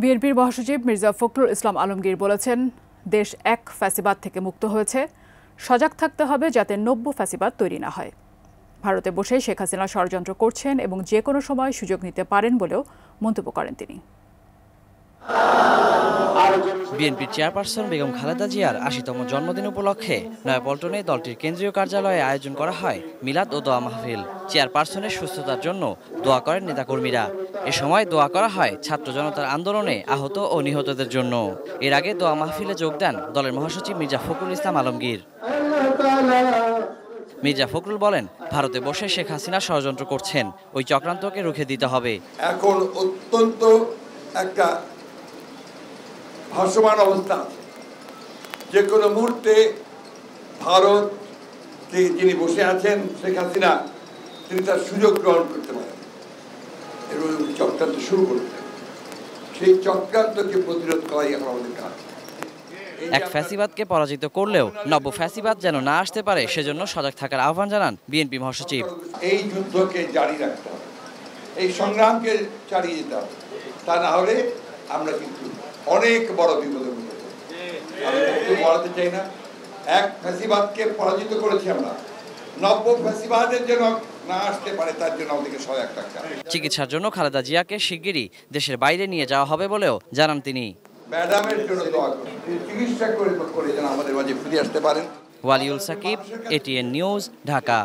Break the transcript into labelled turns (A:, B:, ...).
A: বিএনপির মহাসচিব মির্জা ফখরুল ইসলাম আলমগীর বলেছেন, দেশ এক ফ্যাসিবাদ থেকে মুক্ত হয়েছে, সজাগ থাকতে হবে যাতে নব্য ফ্যাসিবাদ তৈরি না হয়। ভারতে বসে শেখ হাসিনা ষড়যন্ত্র করছেন এবং যে কোনো সময় সুযোগ নিতে পারেন বলেও মন্তব্য করেন তিনি।
B: বিএনপির চেয়ারপারসন বেগম খালেদা জিয়ার ৮০তম জন্মদিন উপলক্ষে নয়াপল্টনে দলটির কেন্দ্রীয় কার্যালয়ে আয়োজন করা হয় মিলাদ ও দোয়া মাহফিল। চেয়ারপারসনের সুস্থতার জন্য দোয়া করেন নেতাকর্মীরা। এ সময় দোয়া করা হয় ছাত্র জনতার আন্দোলনে আহত ও নিহতদের জন্য। এর আগে দোয়া মাহফিলে যোগ দেন দলের মহাসচিব মির্জা ফখরুল ইসলাম আলমগীর। মির্জা ফখরুল বলেন, ভারতে বসে শেখ হাসিনা ষড়যন্ত্র করছেন, ওই চক্রান্তকে রুখে দিতে হবে।
C: এখন অত্যন্ত একটা ভাসমান অবস্থা আছে, যে কোনো মুহূর্তে ভারত যিনি বসে আছেন শেখ হাসিনা, তিনি তার সুযোগ গ্রহণ করতে পারেন এবং চক্রান্ত শুরু করতেন। সেই চক্রান্তকে প্রতিরোধ করাই এখন আমাদের কাজ।
B: এক ফ্যাসিবাদকে পরাজিত করলেও নব্য ফ্যাসিবাদ যেন না আসতে পারে, সেজন্য সজাগ থাকার আহ্বান জানান বিএনপি মহাসচিব।
C: এই যুদ্ধকে জারি রাখতে হবে, এই সংগ্রামকে চালিয়ে যেতে হবে, তা না হলে আমরা কিন্তু অনেক বড় বিপদের মধ্যে আমি একটু বলাতে চাই না। এক ফ্যাসিবাদকে পরাজিত করেছি আমরা, নব্য ফ্যাসিবাদের জন্য না আসতে পারে তার জন্য আমাদেরকে সজাগ থাকতে হবে।
B: চিকিৎসার জন্য খালেদা জিয়াকে শিগগিরই দেশের বাইরে নিয়ে যাওয়া হবে বলেও জানান তিনি।
C: ম্যাডামের জন্য দোয়া করি, চিকিৎসা করে যেন আমাদের মাঝে ফিরে আসতে পারেন।
B: ওয়ালিউল সাকিব, এটিএন নিউজ, ঢাকা।